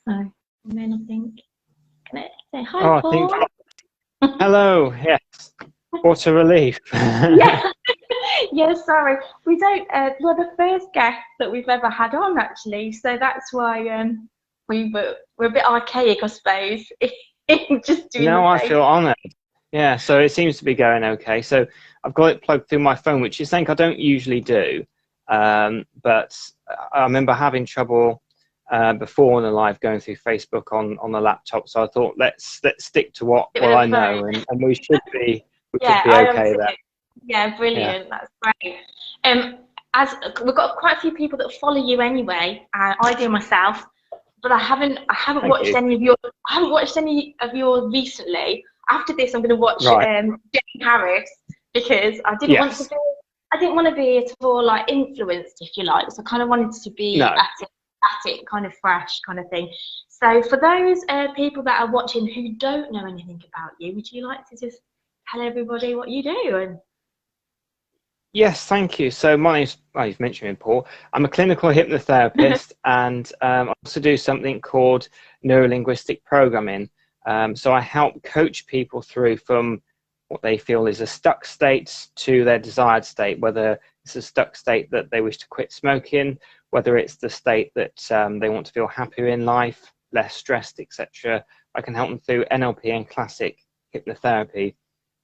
So, and then I think, can I say hi, Oh, I think, Paul? hello, yes, what a relief. Yeah, yeah. Sorry, we don't. We're the first guest that we've ever had on, actually. So that's why we're a bit archaic, I suppose, in just doing the No, I face. feel honoured. Yeah, so it seems to be going okay. So I've got it plugged through my phone, which is something I don't usually do. But I remember having trouble before on the live going through Facebook on the laptop. So I thought let's stick to what It well was I know, and we should yeah, be I am okay too. there. Yeah, Yeah. brilliant. That's great. Um, as we've got quite a few people that follow you anyway, and I do myself, but I haven't Thank watched you. any of yours recently. After this, I'm going to watch Right. Jane Harris because Yes. I didn't want to be at all like influenced, if you like. So I kind of wanted to be No. at it, kind of fresh, kind of thing. So for those people that are watching who don't know anything about you, would you like to just tell everybody what you do? And Yes, thank you. So my name's, well, you've mentioned me, Paul. I'm a clinical hypnotherapist, and I also do something called neurolinguistic programming. So I help coach people through from what they feel is a stuck state to their desired state, whether it's a stuck state that they wish to quit smoking, whether it's the state that they want to feel happier in life, less stressed, etc. I can help them through NLP and classic hypnotherapy.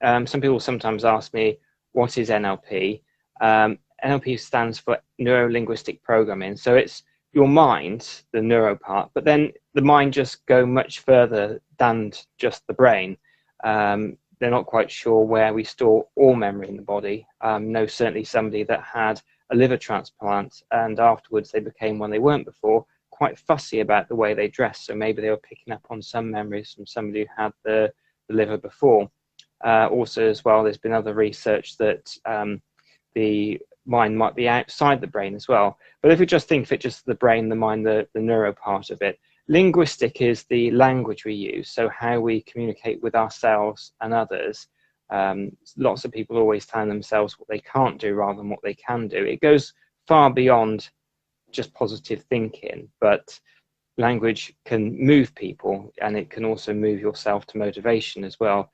Some people sometimes ask me, what is NLP? NLP stands for neuro-linguistic programming. So it's your mind, the neuro part, but then the mind just go much further than just the brain. They're not quite sure where we store all memory in the body. Know certainly somebody that had a liver transplant and afterwards they became, when they weren't before, quite fussy about the way they dressed. So maybe they were picking up on some memories from somebody who had the liver before. Also, as well, there's been other research that the mind might be outside the brain as well. But if we just think of it just the brain, the mind, the neuro part of it, linguistic is the language we use, so how we communicate with ourselves and others. Lots of people always telling themselves what they can't do rather than what they can do. It goes far beyond just positive thinking, but language can move people, and it can also move yourself to motivation as well.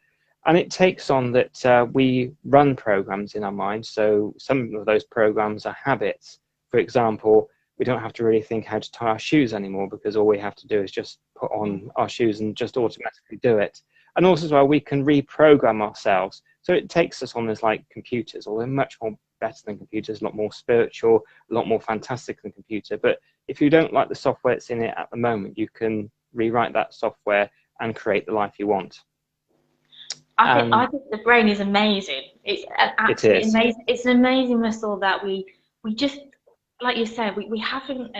And it takes on that we run programs in our mind. So some of those programs are habits. For example, we don't have to really think how to tie our shoes anymore because all we have to do is just put on our shoes and just automatically do it. And also as well, we can reprogram ourselves. So it takes us on as like computers, although much more better than computers, a lot more spiritual, a lot more fantastic than computer. But if you don't like the software that's in it at the moment, you can rewrite that software and create the life you want. I And think the brain is amazing. It's an it absolutely is. amazing. It's an amazing muscle that we just, like you said, we haven't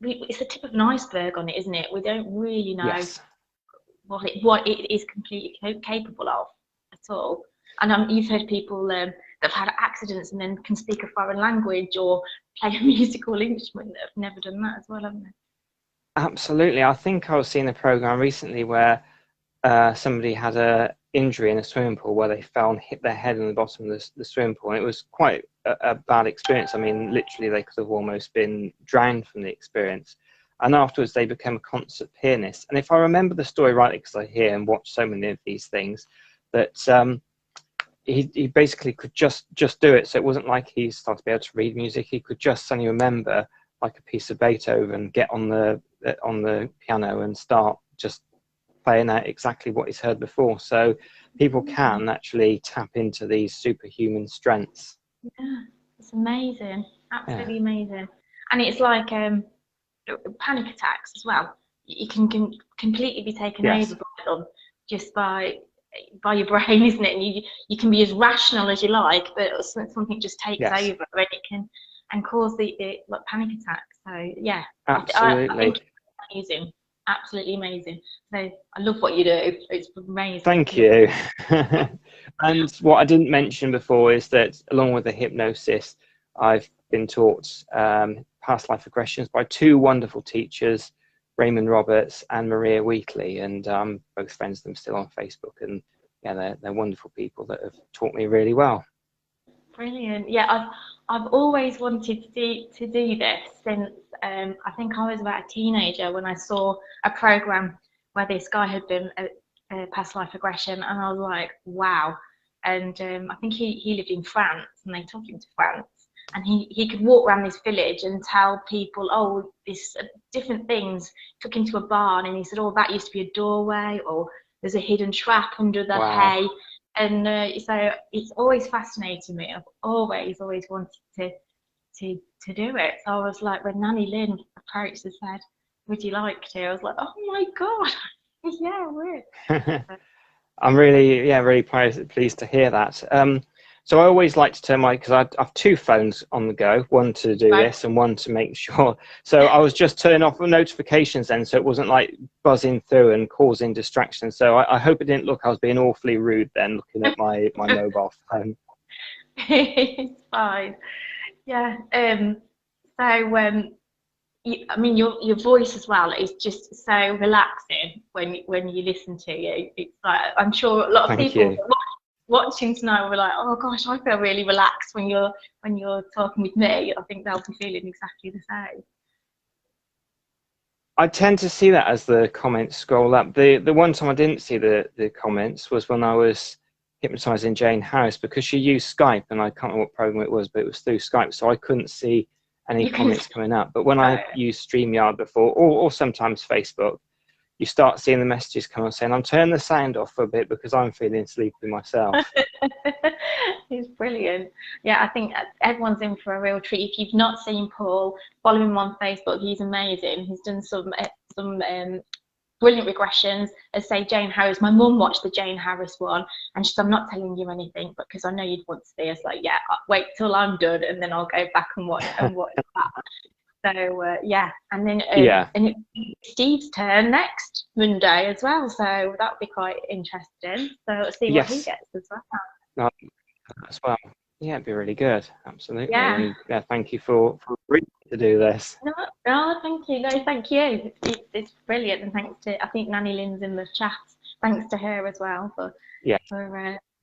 it's the tip of an iceberg on it, isn't it? We don't really know Yes. what it is completely capable of at all. And you've heard people that have had accidents and then can speak a foreign language or play a musical instrument that have never done that as well, haven't they? Absolutely. I think I was seeing a program recently where somebody had a injury in a swimming pool where they fell and hit their head in the bottom of the swimming pool. And it was quite a bad experience. I mean, literally, they could have almost been drowned from the experience. And afterwards, they became a concert pianist. And if I remember the story rightly, because I hear and watch so many of these things, that he basically could just do it. So it wasn't like he started to be able to read music. He could just suddenly remember like a piece of Beethoven, get on the piano and start just playing out exactly what he's heard before. So people can actually tap into these superhuman strengths. Yeah, it's amazing, Yeah. absolutely amazing. And it's like panic attacks as well. You can completely be taken over Yes. by them just by your brain, isn't it? And you can be as rational as you like, but something just takes Yes. over and it can and cause the like panic attack. So yeah, I think Absolutely. it's amazing, absolutely amazing. So I love what you do. It's amazing. Thank you. And what I didn't mention before is that along with the hypnosis, I've been taught past life regressions by two wonderful teachers, Raymond Roberts and Maria Wheatley, and I'm both friends with them still on Facebook. And yeah, they're wonderful people that have taught me really well. Brilliant. Yeah, I've always wanted to do this since I think I was about a teenager when I saw a program where this guy had been a past life regression, and I was like, wow. And I think he lived in France, and they took him to France, and he could walk around this village and tell people, oh, this different things. Took him to a barn, and he said, oh, that used to be a doorway, or there's a hidden trap under the Wow. hay. And so it's always fascinated me. I've always wanted to do it. So I was like, when Nanny Lynn approached and said, would you like to? I was like, oh my God, yeah, I would. I'm really pleased to hear that. So I always like to turn because I have two phones on the go, one to do this and one to make sure. So I was just turning off the notifications then, so it wasn't like buzzing through and causing distraction. So I hope it didn't look I was being awfully rude then, looking at my mobile phone. It's fine. Yeah. I mean, your voice as well is just so relaxing when you listen to you. It's like, I'm sure a lot of people watching tonight were like, oh gosh, I feel really relaxed when you're talking with me. I think they'll be feeling exactly the same. I tend to see that as the comments scroll up. The one time I didn't see the comments was when I was hypnotizing Jane Harris, because she used Skype, and I can't remember what program it was, but it was through Skype, so I couldn't see any comments coming up. But when I used StreamYard before, or sometimes Facebook, you start seeing the messages come on saying, I'm turning the sound off for a bit because I'm feeling sleepy myself. He's brilliant. Yeah, I think everyone's in for a real treat. If you've not seen Paul, follow him on Facebook. He's amazing. He's done some brilliant regressions. As say, Jane Harris, my mum watched the Jane Harris one, and she said, I'm not telling you anything because I know you'd want to see. I was like, yeah, wait till I'm done and then I'll go back and watch that. So yeah, and then and it's Steve's turn next Monday as well, so that'll be quite interesting. So let's see what he gets as well. As well, yeah, it'd be really good. Absolutely. Yeah. And yeah, thank you for agreeing to do this. No, thank you. No, thank you. It's brilliant, and thanks to, I think Nanny Lynn's in the chat. Thanks to her as well for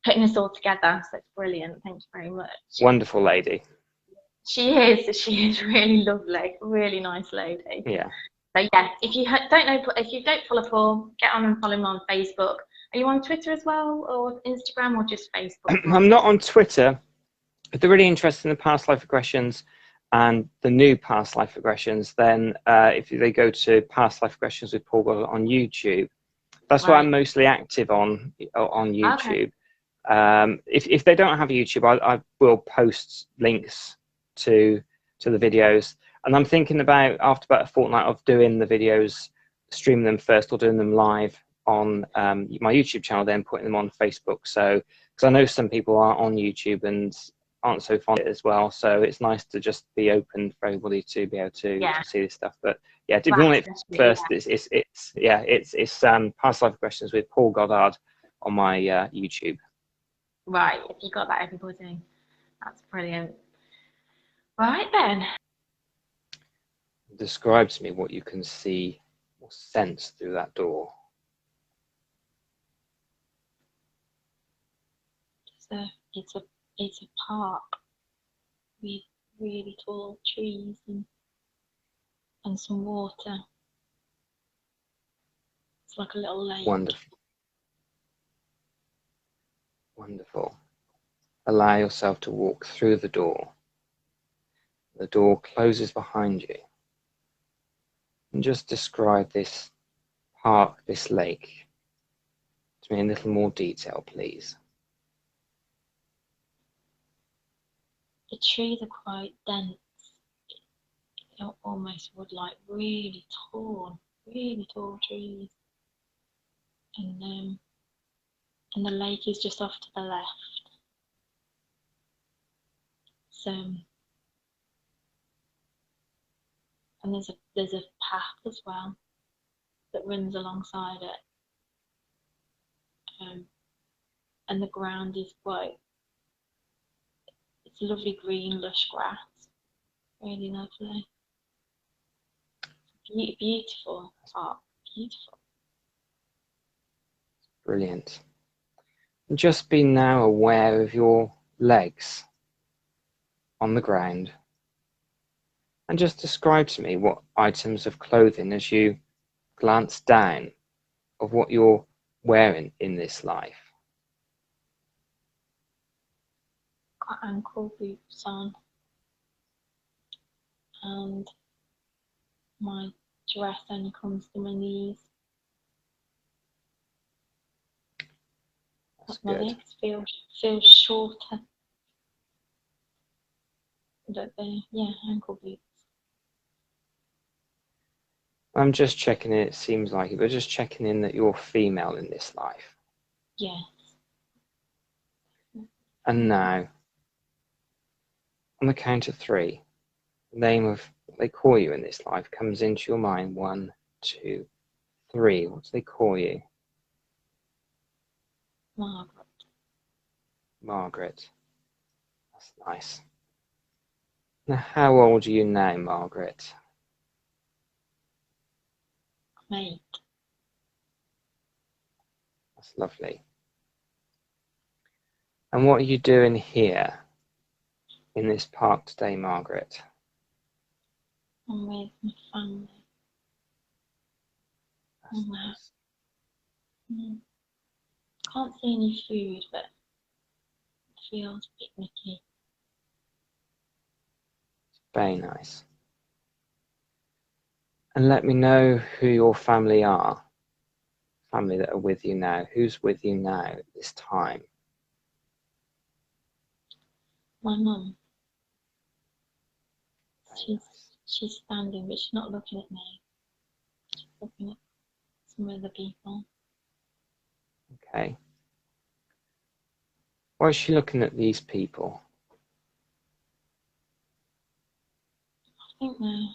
putting us all together. So it's brilliant. Thank you very much. Wonderful lady. She is really lovely, really nice lady. Yeah. So yeah, if you don't follow Paul, get on and follow him on Facebook. Are you on Twitter as well, or Instagram, or just Facebook? I'm not on Twitter. If they're really interested in the past life regressions and the new past life regressions, then if they go to Past Life Regressions with Paul Goddard on YouTube, that's what I'm mostly active on YouTube. Okay. If they don't have YouTube, I will post links to the videos, and I'm thinking about, after about a fortnight of doing the videos, streaming them first or doing them live on my YouTube channel, then putting them on Facebook. So because I know some people are on YouTube and aren't so fond of it as well, so it's nice to just be open for everybody to be able to see this stuff. But yeah, if you want it first, it's Past Life Regressions with Paul Goddard on my YouTube. Right, if you got that, everybody, that's brilliant. Right then. Describe to me what you can see or sense through that door. It's a park with really tall trees and some water. It's like a little lake. Wonderful. Wonderful. Allow yourself to walk through the door. The door closes behind you. And just describe this park, this lake, to me in a little more detail, please. The trees are quite dense. You almost would like really tall trees. And the lake is just off to the left. So, and there's a path as well that runs alongside it. And the ground is it's lovely green, lush grass. Really lovely. Beautiful park, beautiful. Brilliant. And just be now aware of your legs. on the ground, and just describe to me what items of clothing as you glance down of what you're wearing in this life. Got ankle boots on, and my dress only comes to my knees. That's My good. legs feel shorter. But yeah, ankle boots. I'm just checking in, it seems like it, but just checking in that you're female in this life. Yes. And now, on the count of 3, the name of what they call you in this life comes into your mind. 1, 2, 3. What do they call you? Margaret. Margaret. That's nice. Now, how old are you now, Margaret? Mate. That's lovely. And what are you doing here in this park today, Margaret? I'm with my family. That's nice. Can't see any food, but it feels picnicky. Very nice. And let me know who your family are. Family that are with you now. Who's with you now at this time? My mum. Very nice. She's standing, but she's not looking at me. She's looking at some other people. Okay. Why is she looking at these people? I think they're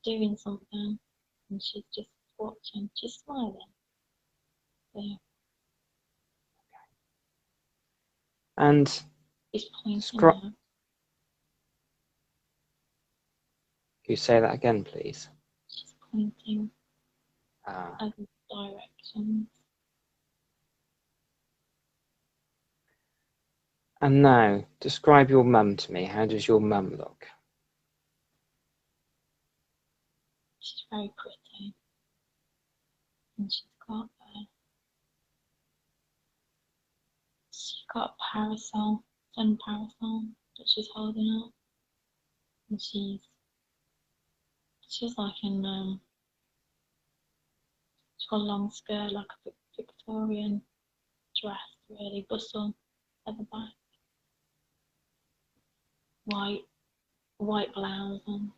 doing something, and she's just watching. She's smiling. So And she's pointing can out. you say that again, please? She's pointing Ah. other directions. And now, describe your mum to me. How does your mum look? She's very pretty, and she's got a parasol, sun parasol that she's holding up, and she's like in she's got a long skirt, like a Victorian dress, really, bustle at the back, white blouse on,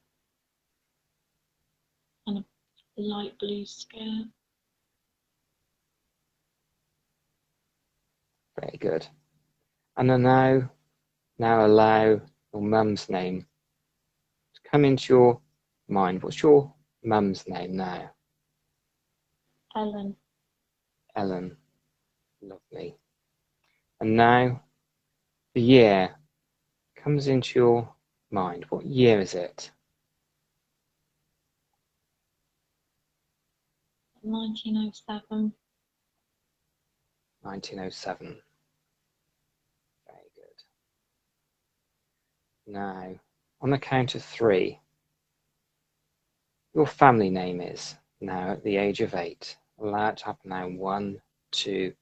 and a light blue skirt. Very good. And then now allow your mum's name to come into your mind. What's your mum's name now? Ellen. Ellen. Lovely. And now the year comes into your mind. What year is it? 1907. 1907. Very good. Now, on the count of 3, your family name is now at the age of 8. Allow it to happen now. 1, 2,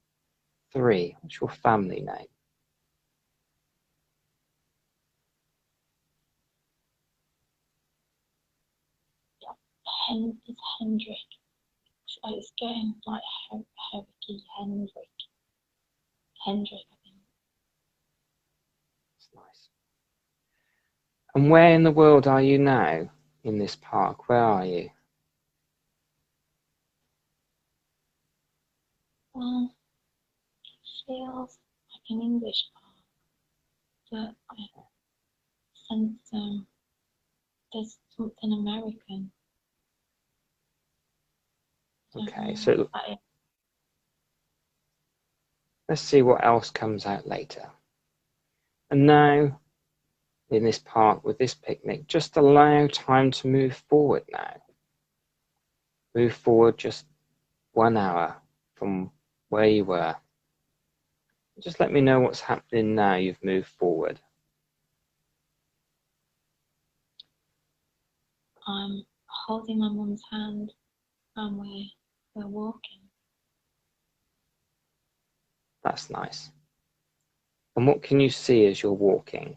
3. What's your family name? It's Hendrik. It's getting like Herricky Hendrik. Hendrik, I think. That's nice. And where in the world are you now in this park? Where are you? Well, it feels like an English park, but I sense there's something American. Okay, so let's see what else comes out later. And now, in this park with this picnic, just allow time to move forward now. Move forward just 1 hour from where you were. Just let me know what's happening now you've moved forward. I'm holding my mum's hand and we're walking. That's nice. And what can you see as you're walking?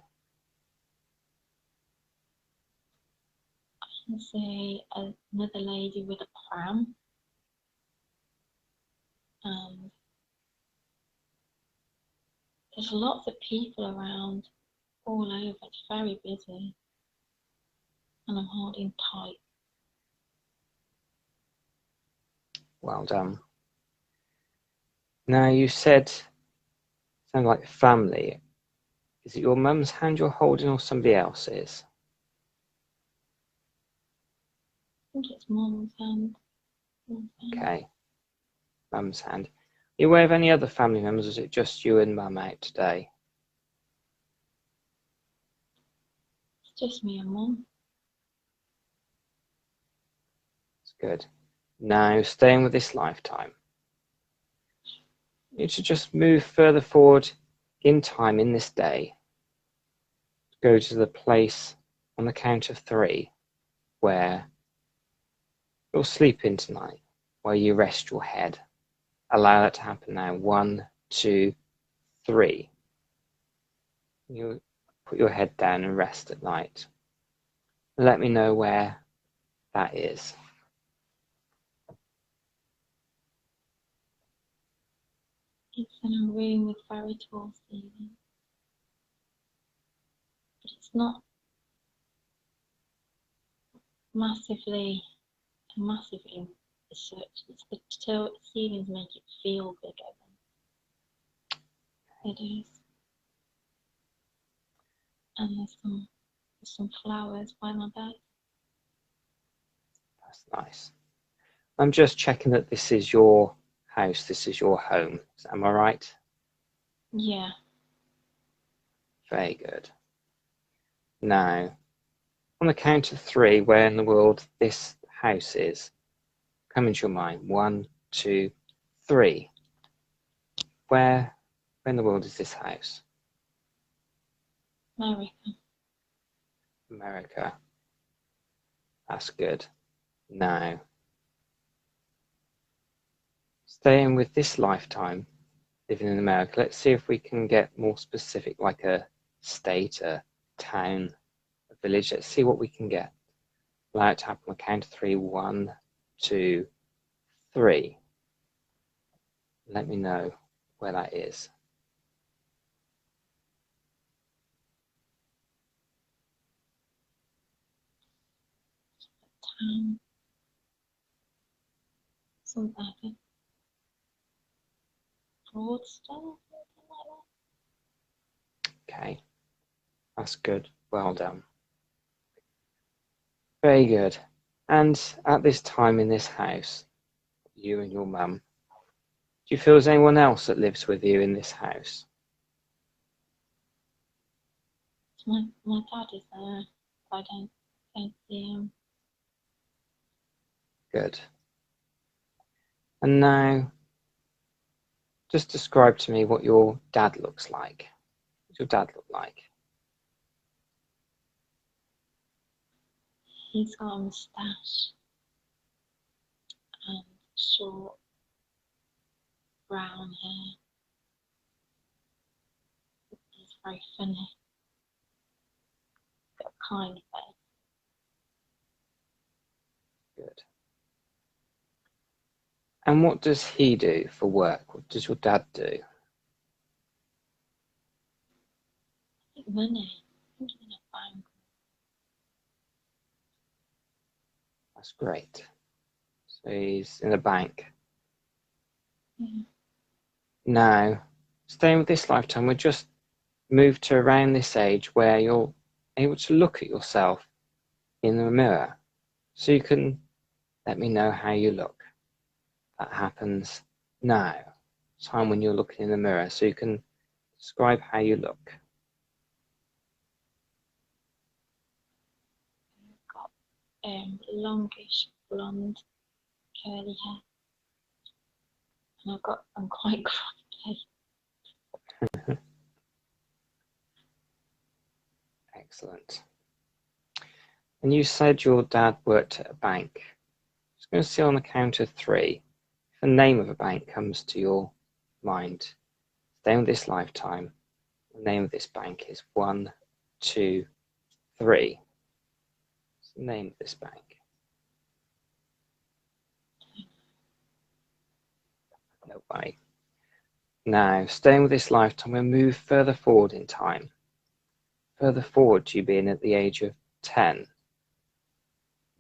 I can see another lady with a pram. And there's lots of people around all over. It's very busy. And I'm holding tight. Well done. Now you said something like family. Is it your mum's hand you're holding or somebody else's? I think it's mum's hand. Okay. Mum's hand. Are you aware of any other family members, or is it just you and mum out today? It's just me and mum. That's good. Now, staying with this lifetime, you need to just move further forward in time in this day. Go to the place on the count of 3 where you're sleeping tonight, where you rest your head. Allow that to happen now. 1, 2, 3. You put your head down and rest at night. Let me know where that is. It's in a room with very tall ceilings. But it's not massively as such. It's the ceilings make it feel bigger than it is. And there's some flowers by my bed. That's nice. I'm just checking that this is your house, this is your home. Am I right? Yeah. Very good. Now, on the count of 3, where in the world this house is, come into your mind. 1, 2, 3. Where in the world is this house? America. That's good. Now, staying with this lifetime, living in America, let's see if we can get more specific, like a state, a town, a village. Let's see what we can get. Allow it to happen on the count of 3. 1, 2, 3. Let me know where that is. Something like a Broadstone, something like that. Okay, that's good. Well done. Very good. And at this time in this house, you and your mum, do you feel there's anyone else that lives with you in this house? My dad is there. I don't see him. Good. And now, just describe to me what your dad looks like. What does your dad look like? He's got a moustache and short brown hair. He's very funny. Got a kind face. Good. And what does he do for work? What does your dad do? I think money. I think he's in a bank. That's great. So he's in a bank. Yeah. Now, staying with this lifetime, we'll just move to around this age where you're able to look at yourself in the mirror. So you can let me know how you look. That happens now. Time when you're looking in the mirror. So you can describe how you look. I've got longish blonde curly hair. And I'm quite grumpy. Excellent. And you said your dad worked at a bank. I'm just going to see on the count of 3. If the name of a bank comes to your mind, staying with this lifetime, the name of this bank is 1, 2, 3. What's the name of this bank? No way. Now, staying with this lifetime, we'll move further forward in time. Further forward to you being at the age of 10.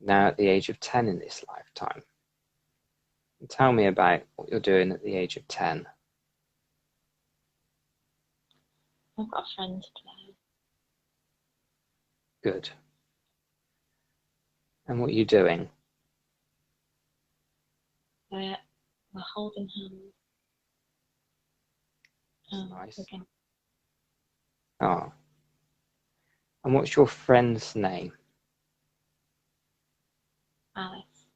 Now at the age of 10 in this lifetime. And tell me about what you're doing at the age of 10. I've got a friend to play. Good. And what are you doing? We're holding hands. Nice. Okay. Oh. And what's your friend's name? Alice.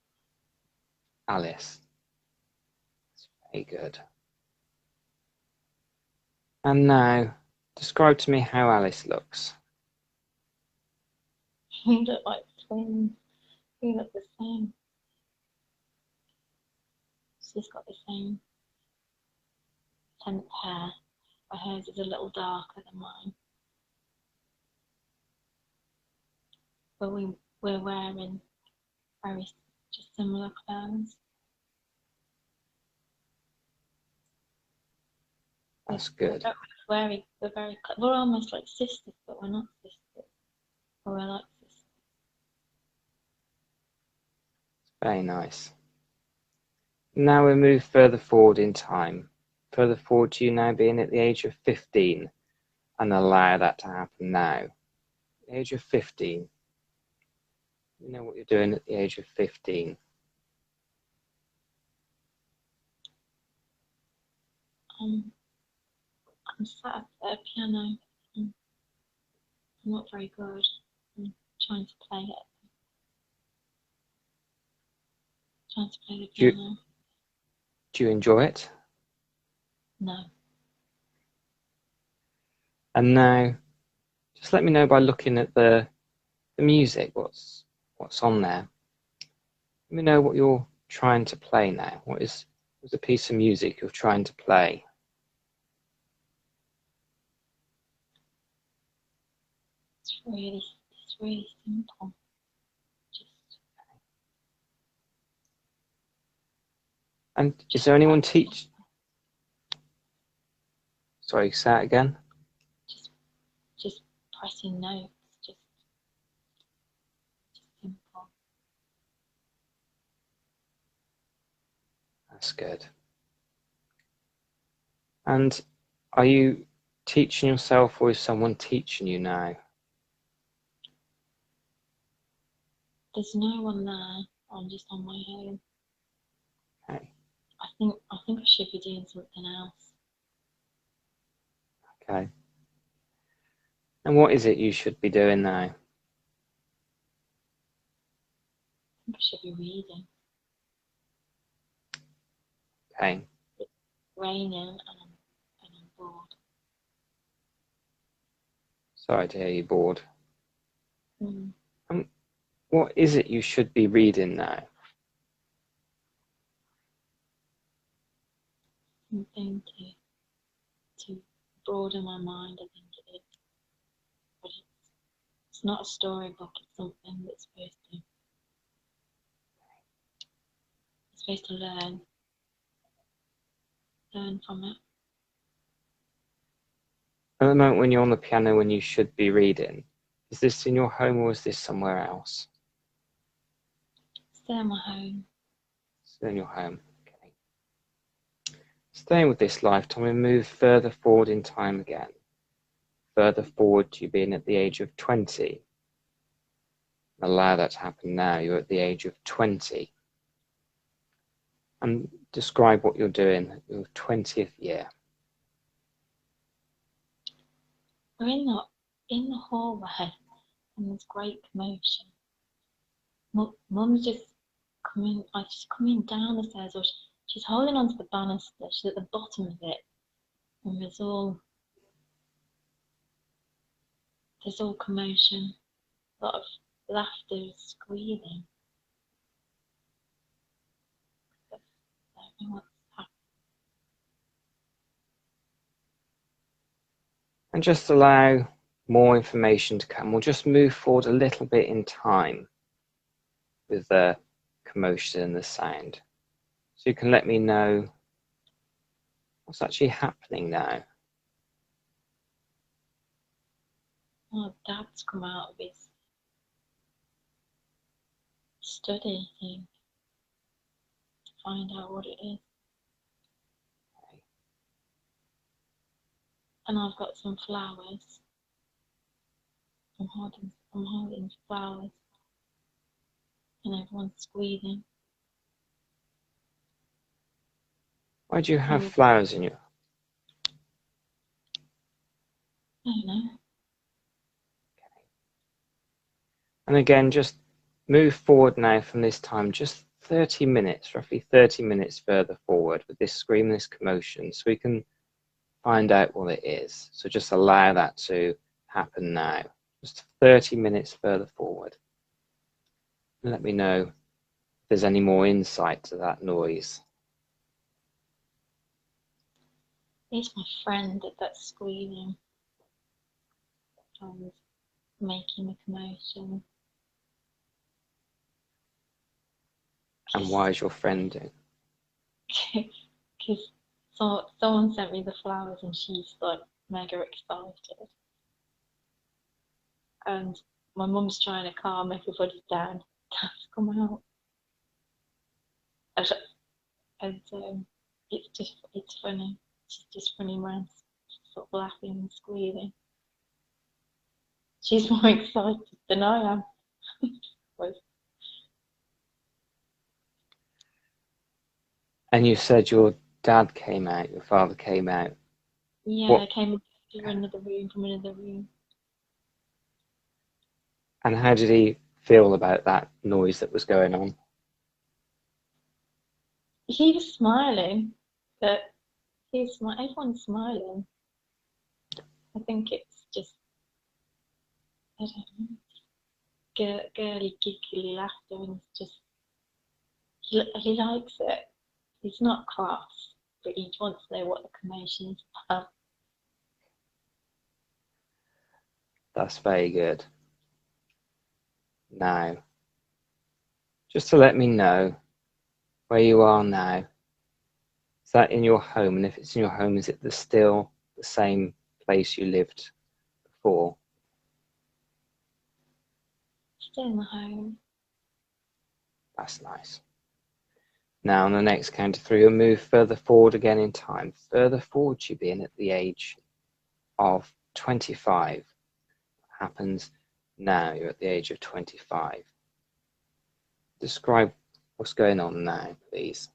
Alice. That's very good. And now, describe to me how Alice looks. We look like twins. We look the same. She's got the same hair, but hers is a little darker than mine. But we're wearing very just similar clothes. That's good. We're almost like sisters, but we're not sisters. But we're like sisters. Very nice. Now we move further forward in time. Further forward to you now being at the age of 15 and allow that to happen now. At the age of 15. You know what you're doing at the age of 15. I'm sat at a piano. I'm not very good. I'm trying to play it. Trying to play the piano. Do you enjoy it? No. And now, just let me know by looking at the music, what's on there. Let me know what you're trying to play now. What's the piece of music you're trying to play? It's really simple. And is there anyone teach? Sorry, say it again. Just pressing notes. Just simple. That's good. And are you teaching yourself, or is someone teaching you now? There's no one there. I'm just on my own. Okay. I think I should be doing something else. Okay. And what is it you should be doing now? I think I should be reading. Okay. It's raining and I'm bored. Sorry to hear you're bored. Mm. What is it you should be reading now? Something to broaden my mind, I think it is. But it's not a storybook, it's something that's supposed to learn from it. At the moment when you're on the piano, when you should be reading, is this in your home or is this somewhere else? Stay in my home. Still in your home. Okay. Staying with this lifetime, we move further forward in time again. Further forward to you being at the age of 20. Allow that to happen now. You're at the age of 20. And describe what you're doing at your 20th year. We're in the hallway and there's great commotion. Mum's just coming down the stairs, or she's holding onto the banister. She's at the bottom of it, and there's all commotion. A lot of laughter, squealing. I don't know what's happening. And just allow more information to come. We'll just move forward a little bit in time with the commotion and the sound. So you can let me know what's actually happening now. Oh, Dad's come out of his study thing to find out what it is. Okay. And I've got some flowers. I'm holding flowers. And everyone's squeezing. Why do you have flowers in your... I don't know. And again, just move forward now from this time, just 30 minutes, roughly 30 minutes further forward with this scream, this commotion, so we can find out what it is. So just allow that to happen now. Just 30 minutes further forward. And let me know if there's any more insight to that noise. It's my friend that's squealing and making a commotion. And why is your friend doing? Because someone sent me the flowers and she's like mega excited. And my mum's trying to calm everybody down. Dad's come out. And it's funny. She's just running around, sort of laughing and squealing. She's more excited than I am. And you said your dad came out, your father came out. Yeah, What? I came into another room from another room. And how did he feel about that noise that was going on? He was smiling, but everyone's smiling. I think it's just, I don't know, girly, giggly laughter, and it's just, he likes it. He's not cross, but he wants to know what the commotion is about. That's very good. Now, just to let me know where you are now. Is that in your home? And if it's in your home, is it still the same place you lived before? Still in the home. That's nice. Now, on the next count of three, you'll move further forward again in time. Further forward you being at the age of 25. What happens now? You're at the age of 25. Describe what's going on now, please.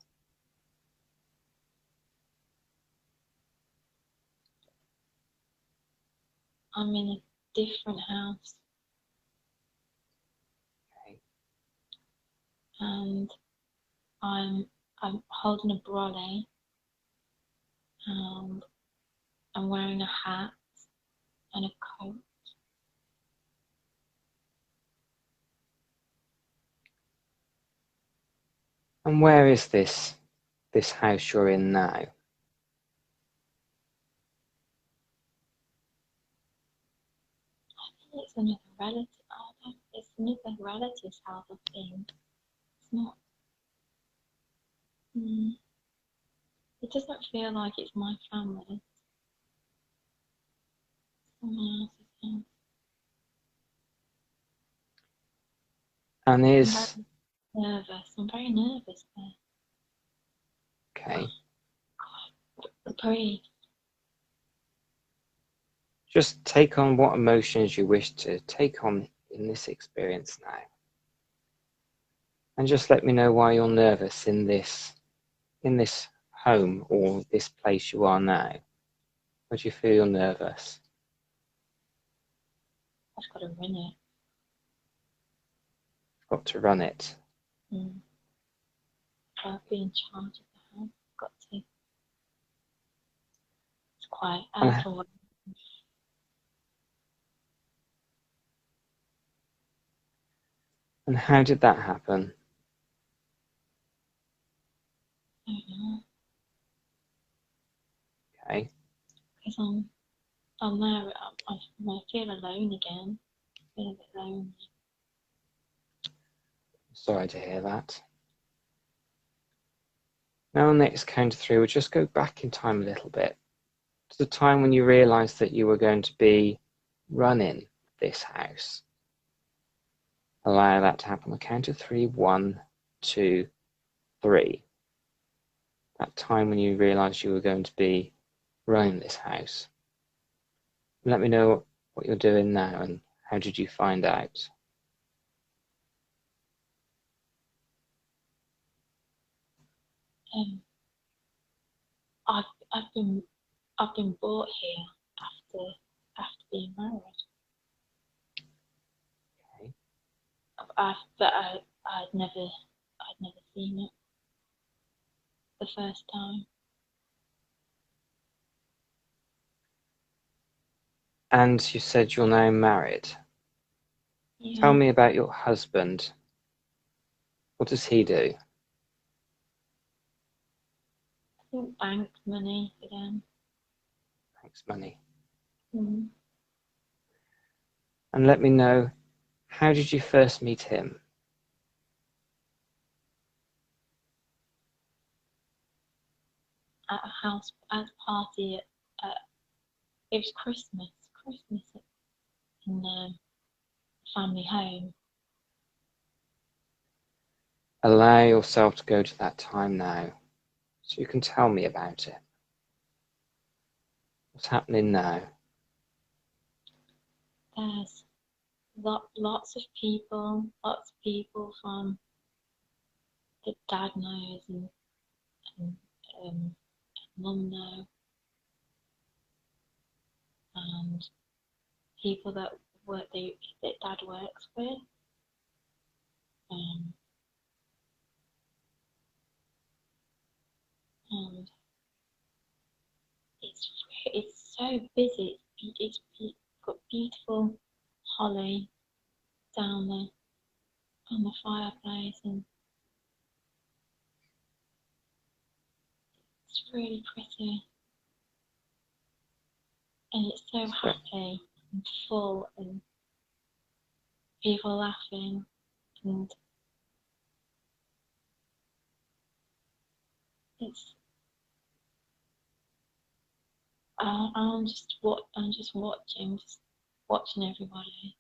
I'm in a different house. Okay. And I'm holding a brolly, and I'm wearing a hat and a coat. And where is this house you're in now? I think it's another relative. It's another relative's house, I think. It's not. It doesn't feel like it's my family. Someone else's house. And is... I'm very nervous there. Okay. God, breathe. Just take on what emotions you wish to take on in this experience now. And just let me know why you're nervous in this home or this place you are now. Why do you feel you're nervous? I've got to run it. You've got to run it. I'll be in charge of the house. I've got to. It's quite overwhelming. And how did that happen? I don't know. Okay. Because I'm there, I feel alone again. I feel a bit lonely. Sorry to hear that. Now on the next count of three, we'll just go back in time a little bit to the time when you realised that you were going to be running this house. Allow that to happen on the count of three. 1, 2, 3. That time when you realised you were going to be running this house. Let me know what you're doing now and how did you find out? I've been brought here after being married. Okay. But I'd never seen it the first time. And you said you're now married. Yeah. Tell me about your husband. What does he do? I think bank money again. Thanks, money. Mm. And let me know, how did you first meet him? At a house, at a party at it was Christmas in the family home. Allow yourself to go to that time now, so you can tell me about it. What's happening now? There's lots of people from that dad knows and mum know, and people that dad works with. And it's so busy. It's got beautiful holly down there on the fireplace, and it's really pretty, and it's so happy and full, and people laughing, and it's I'm just watching everybody.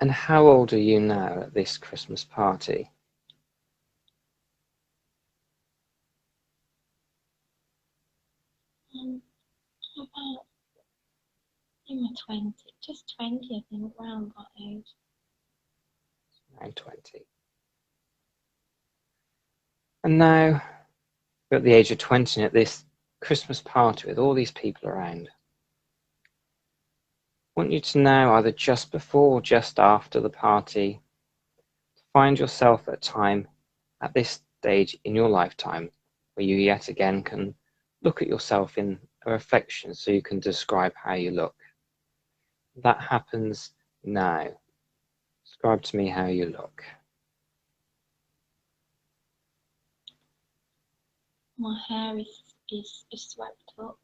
And how old are you now at this Christmas party? About in my 20s, just 20, I think, around that age. Around 20. And now you're at the age of 20 at this Christmas party with all these people around. I want you to now, either just before or just after the party, find yourself at a time at this stage in your lifetime where you yet again can look at yourself in a reflection so you can describe how you look. That happens now. Describe to me how you look. My hair is swept up,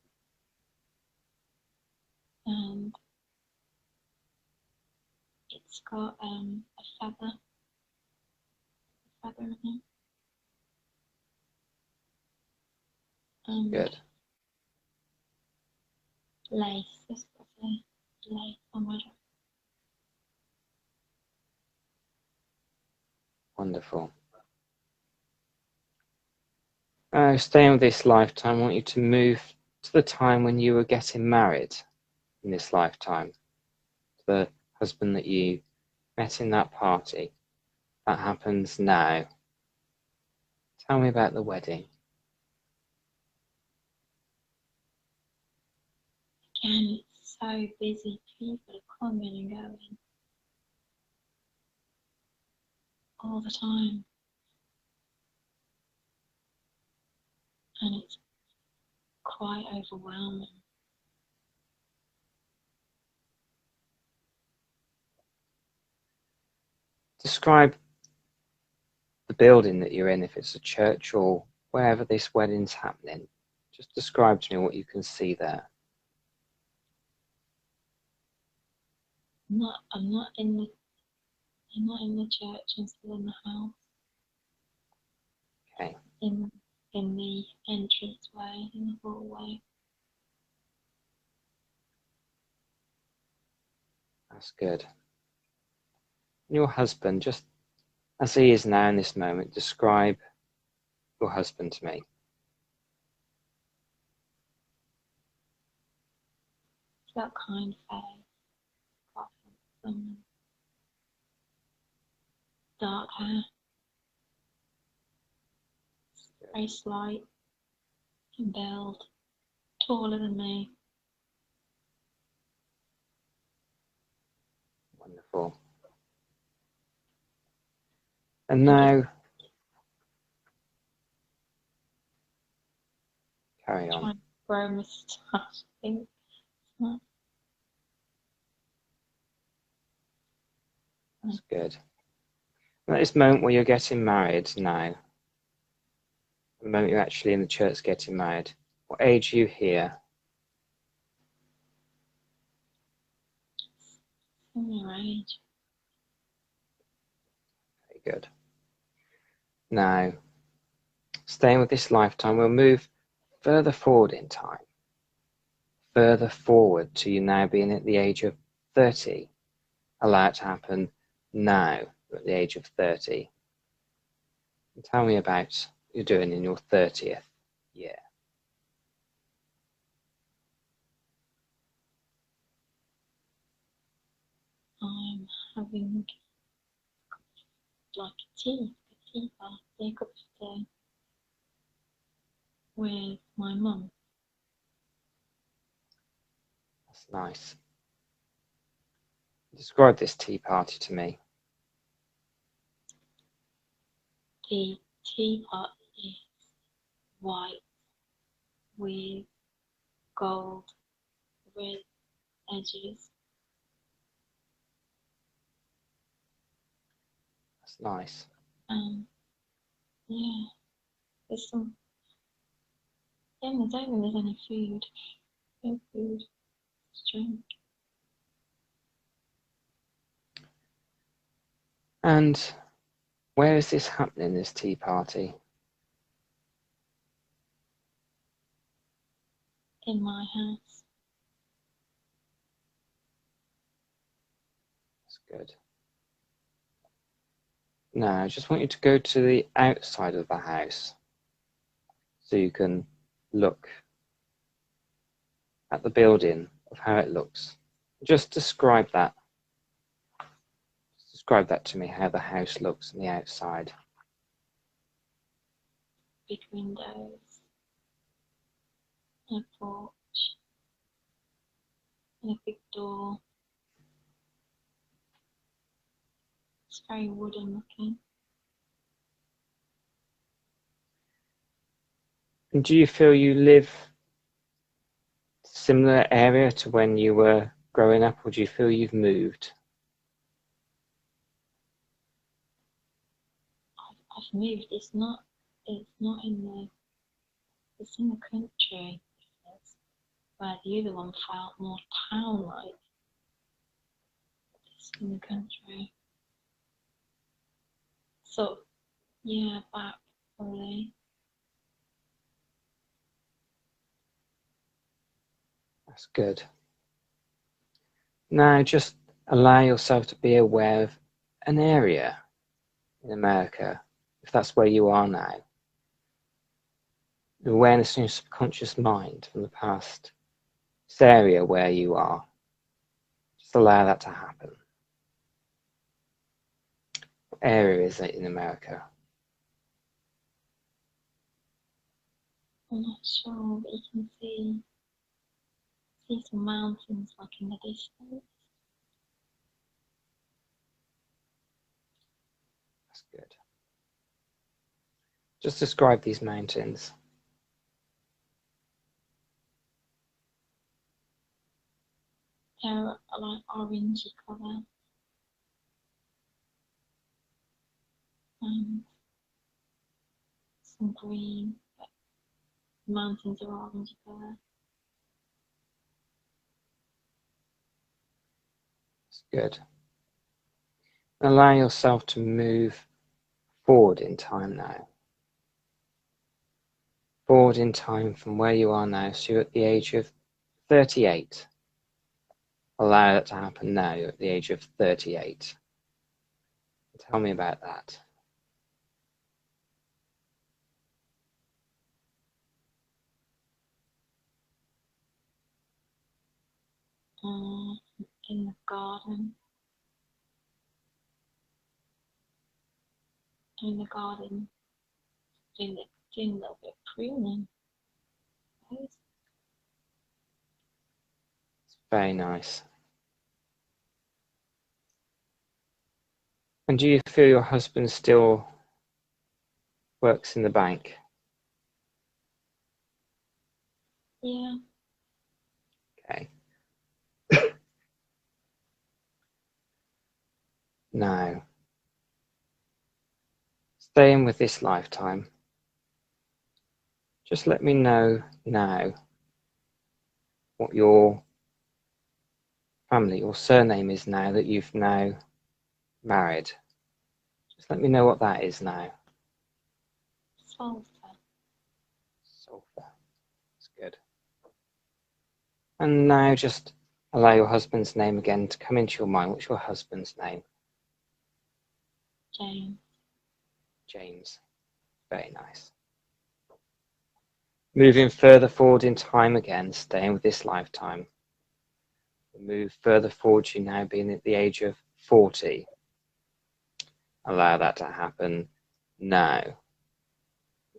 and it's got a feather in it. And Good. lace, there's lace on my dress. Wonderful. Staying with this lifetime, I want you to move to the time when you were getting married in this lifetime. The husband that you met in that party. That happens now. Tell me about the wedding. Again, it's so busy. People are coming and going all the time, and it's quite overwhelming. describe the building that you're in, if it's a church or wherever this wedding's happening. Just describe to me what you can see there. I'm not in the church. I'm still in the house. Okay. In the entranceway, in the hallway. That's good. Your husband, just as he is now in this moment, describe your husband to me. It's that kind face, quite handsome, dark hair, very slight in build, taller than me. Wonderful. And now, carry on. Trying to grow a moustache, I think. That's good. And at this moment where you're getting married now, the moment you're actually in the church getting married, what age are you here? Similar age. Very good. Now, staying with this lifetime, we'll move further forward in time, further forward to you now being at the age of 30. Allow it to happen now, at the age of 30. And tell me about what you're doing in your 30th year. I'm having like a tea party, a cup of tea with my mum. That's nice. Describe this tea party to me. The tea pot is white with gold red edges. That's nice. Yeah, there's some. Yeah, I don't think there's any food. No food. It's drink. And where is this happening, this tea party? In my house. That's good. Now, I just want you to go to the outside of the house so you can look at the building of how it looks. Just describe that. Describe that to me, how the house looks on the outside. Big windows. A porch. And a big door. It's very wooden looking. And do you feel you live similar area to when you were growing up, or do you feel you've moved? I've moved. It's not in the. It's in the country. Where the other one felt more town-like. It's in the country. So, yeah, back probably. That's good. Now just allow yourself to be aware of an area in America, if that's where you are now. The awareness in your subconscious mind from the past, this area where you are. Just allow that to happen. What area is it in America? I'm not sure, but you can see some mountains like in the distance. That's good. Just describe these mountains. They're like orangey colour. and some green, but the mountains are orange there. That's good. Allow yourself to move forward in time now. Forward in time from where you are now. So you're at the age of 38. Allow that to happen now. You're at the age of 38. Tell me about that. In the garden. In the garden. Doing a little bit of pruning. It's very nice. And do you feel your husband still works in the bank? Yeah. Okay. Now, staying with this lifetime, just let me know now what your family, your surname is now that you've now married. Just let me know what that is now. Sulfur. Sulfur. That's good. And now just allow your husband's name again to come into your mind. What's your husband's name? James. James. Very nice. Moving further forward in time again, staying with this lifetime. Move further forward, you now being at the age of 40. Allow that to happen now.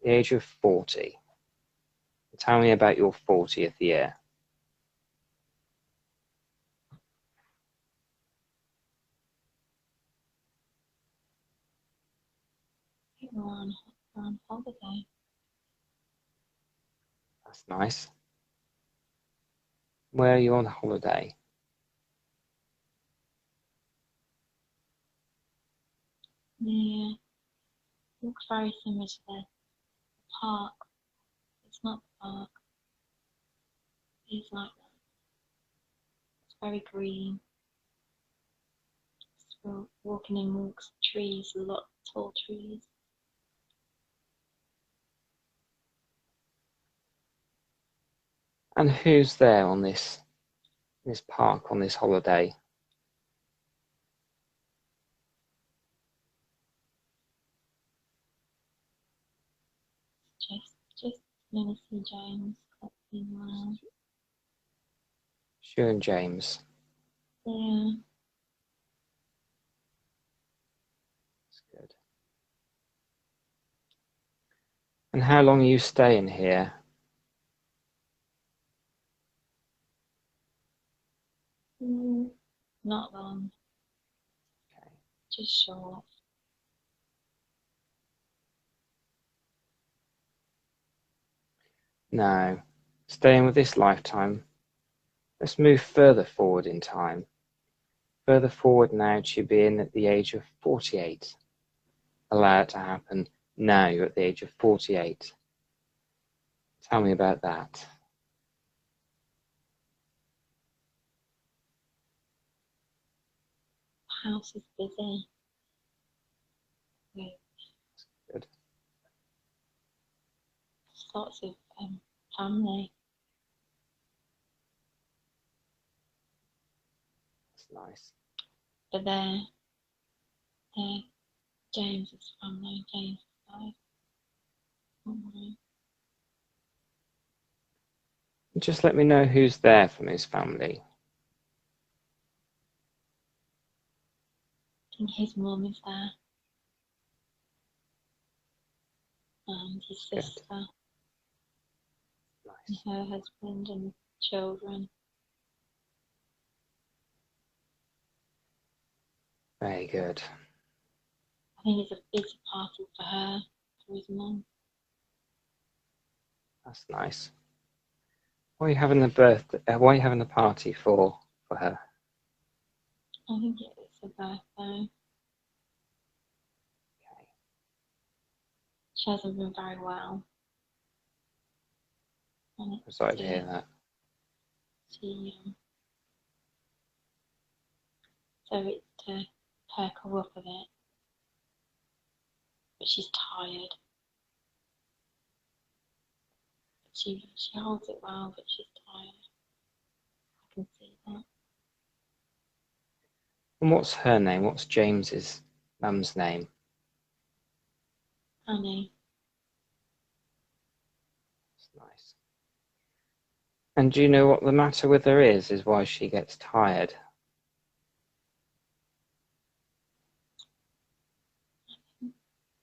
The age of 40. Tell me about your 40th year. We're on holiday. That's nice. Where are you on holiday? Yeah. Looks very similar to the park. It's not the park. It's like that. It's very green. So walking in walks of trees, a lot of tall trees. And who's there on this park, on this holiday? Just Lunacy James, Wow. Sharon James. Yeah. That's good. And how long are you staying here? Not long. Okay. Just short. Now, staying with this lifetime, let's move further forward in time. Further forward now to you being at the age of 48. Allow it to happen now. You're at the age of 48. Tell me about that. House is busy. With Good. lots of family. That's nice. But they're James's family. James died. Just let me know who's there from his family. I think his mum is there. And his Good. sister. Nice. And her husband and children. Very good. I think it's a party for her, for his mum. That's nice. Why are you having the birthday? Why are you having the party for her? I think it's a birthday. Okay. She hasn't been very well. And I'm sorry to hear that. So it's to perk her up a bit. But she's tired. She holds it well, but she's tired. I can see that. And what's her name? What's James's mum's name? Annie. That's nice. And do you know what the matter with her is why she gets tired?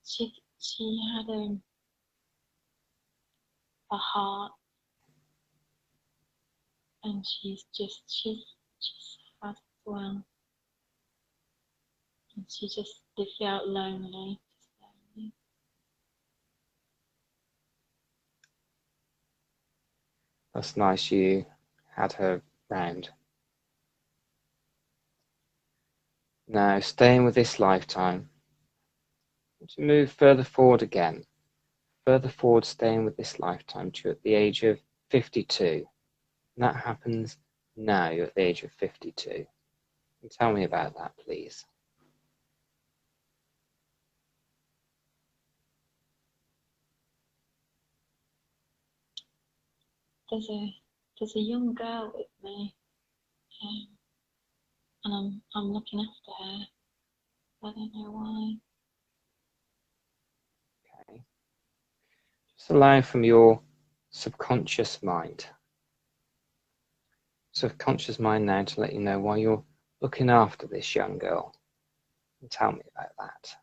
She had a heart, and she's sad as well. And she felt lonely. That's nice you had her round. Now, staying with this lifetime, to move further forward again. Further forward, staying with this lifetime to at the age of 52. And that happens now, you're at the age of 52. And tell me about that, please. There's a young girl with me, and I'm looking after her. I don't know why. Okay. Just allow from your subconscious mind. Subconscious mind now to let you know why you're looking after this young girl. And tell me about that.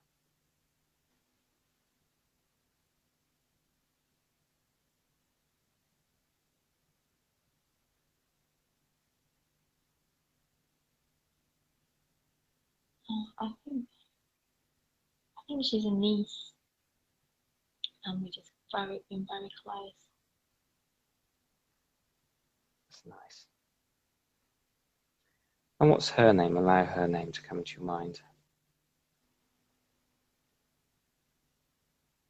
I think she's a niece, and we just been very close. That's nice. And what's her name? Allow her name to come to your mind.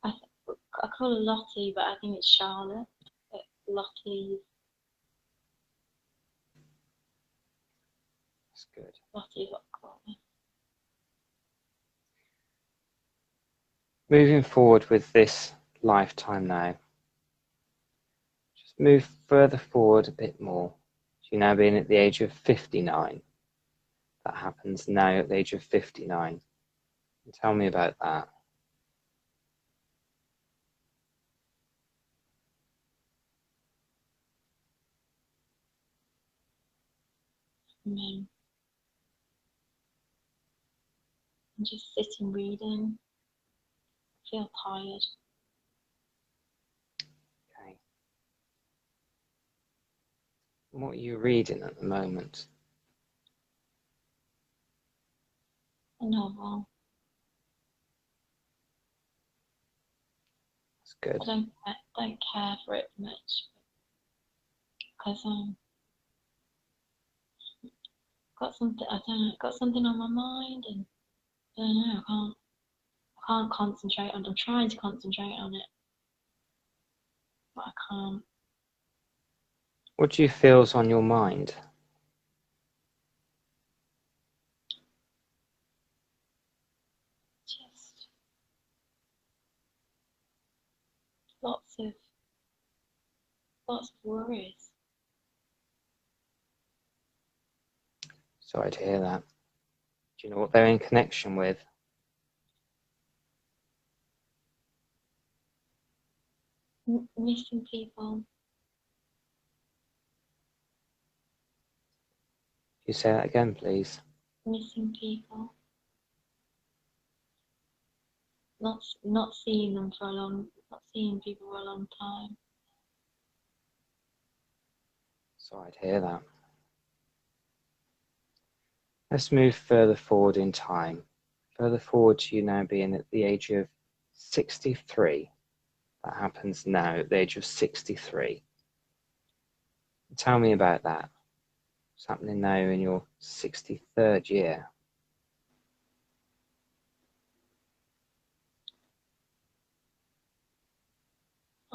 I call her Lottie, but I think it's Charlotte. But Lottie. That's good. Lottie's what I call her. Moving forward with this lifetime now, just move further forward a bit more. You're now being at the age of 59. That happens now at the age of 59. And tell me about that. I'm just sitting reading. I feel tired. Okay. And what are you reading at the moment? A novel. That's good. I don't care for it much because got something on my mind, and I don't know. I can't concentrate on. I'm trying to concentrate on it, but I can't. What do you feel's on your mind? Just lots of worries. Sorry to hear that. Do you know what they're in connection with? Missing people. Can you say that again, please? Missing people. Not seeing them for a long. Not seeing people for a long time. Sorry to hear that. Let's move further forward in time. Further forward to you now being at the age of 63. That happens now at the age of 63. Tell me about that. What's happening now in your 63rd year?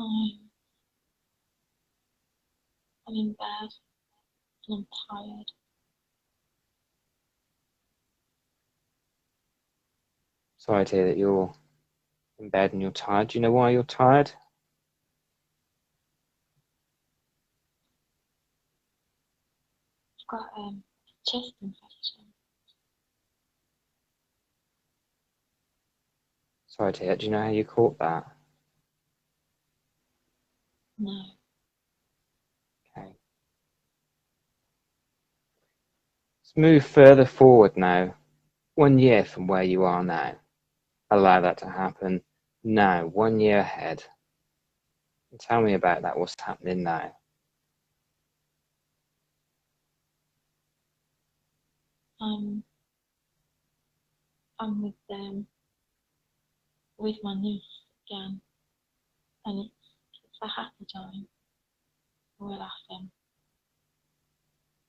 I'm in bed and I'm tired. Sorry to hear that you're in bed and you're tired. Do you know why you're tired? I've got a chest infection. Sorry to hear. Do you know how you caught that? No. Okay. Let's move further forward now. 1 year from where you are now. Allow that to happen now, 1 year ahead. And tell me about that. What's happening now? I'm with my niece again, and it's a happy time. We're laughing.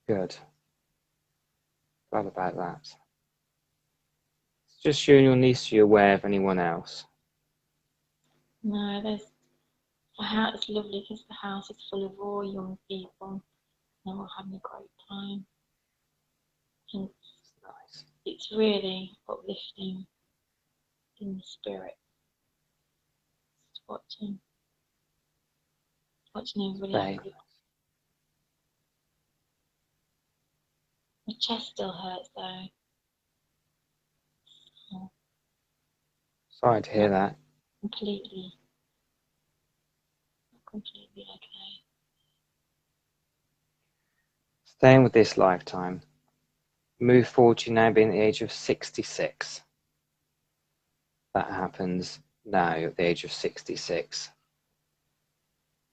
Good. Glad about that. It's just you and your niece. Are you aware of anyone else? No, there's the house. It's lovely because the house is full of all young people, and we're having a great time. And Nice. it's really uplifting in the spirit. Just watching everybody happy. My chest still hurts though. So Sorry to hear that. completely okay. Staying with this lifetime. Move forward to now being at the age of 66. That happens now at the age of 66.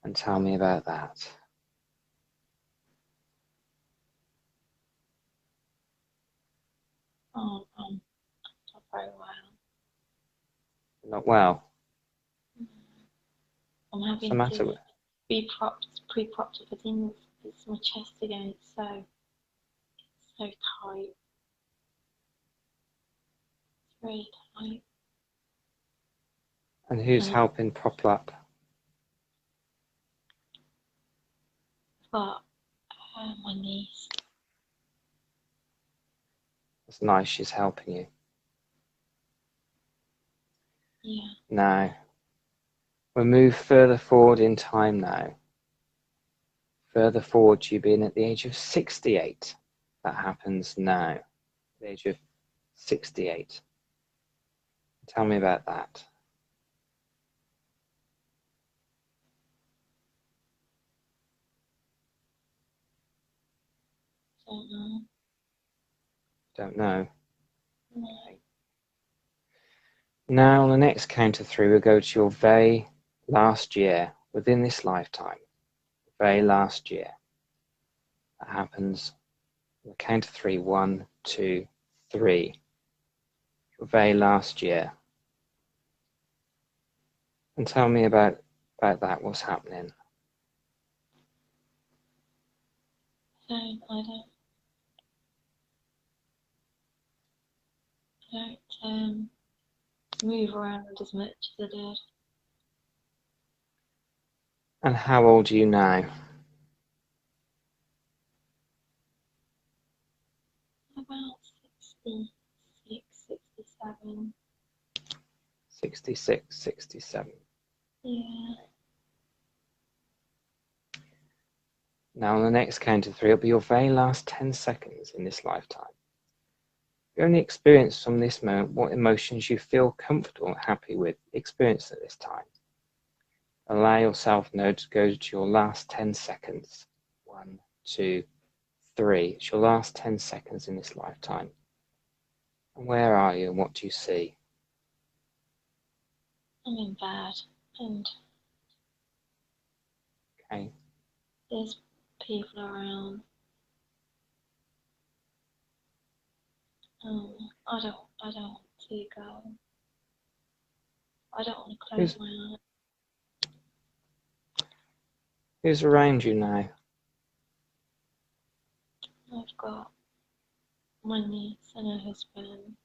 And tell me about that. Oh, not very well. Not well. I'm having to be pre-propped up against my chest again. It's so tight. It's really tight. And who's helping prop up? But my niece. It's nice she's helping you. Yeah. Now, we'll move further forward in time now. Further forward to you being at the age of 68. That happens now, at the age of 68. Tell me about that. Don't know. Don't know. No. Now, on the next count of 3, we'll go to your very last year within this lifetime. Very last year. That happens on the count of 3. 1, 2, 3. Your very last year. And tell me about that. What's happening? I don't move around as much as I did. And how old are you now? About 66, 67. 66, 67. Yeah. Now on the next count of 3, it'll be your very last 10 seconds in this lifetime. You only experience from this moment what emotions you feel comfortable and happy with experiencing at this time. Allow yourself now to go to your last 10 seconds. 1, 2, 3. It's your last 10 seconds in this lifetime. And where are you and what do you see? I'm in bed and Okay. there's people around. I don't want to go. I don't want to close my eyes. Who's around you now? I've got my niece and her husband.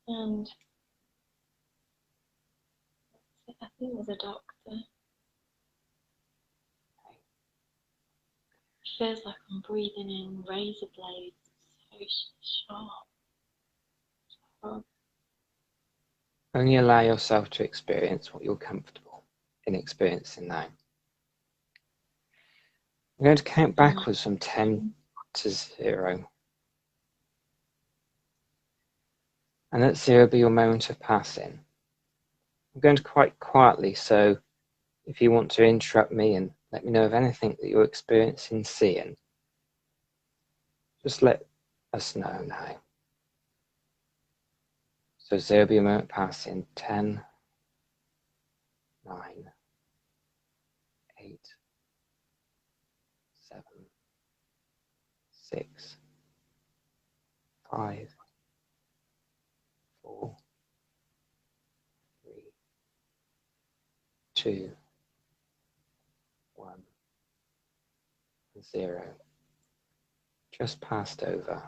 And I think it was a doctor. It feels like I'm breathing in razor blades. It's so sharp. Only allow yourself to experience what you're comfortable in experiencing now. I'm going to count backwards from 10 to 0. And let 0 be your moment of passing. I'm going to quite quietly, so if you want to interrupt me and let me know of anything that you're experiencing, seeing, just let us know now. So 0 be your moment passing. 10, 9, 8, 7, 6, 5, 4, 3, 2, 1, 0. Just passed over.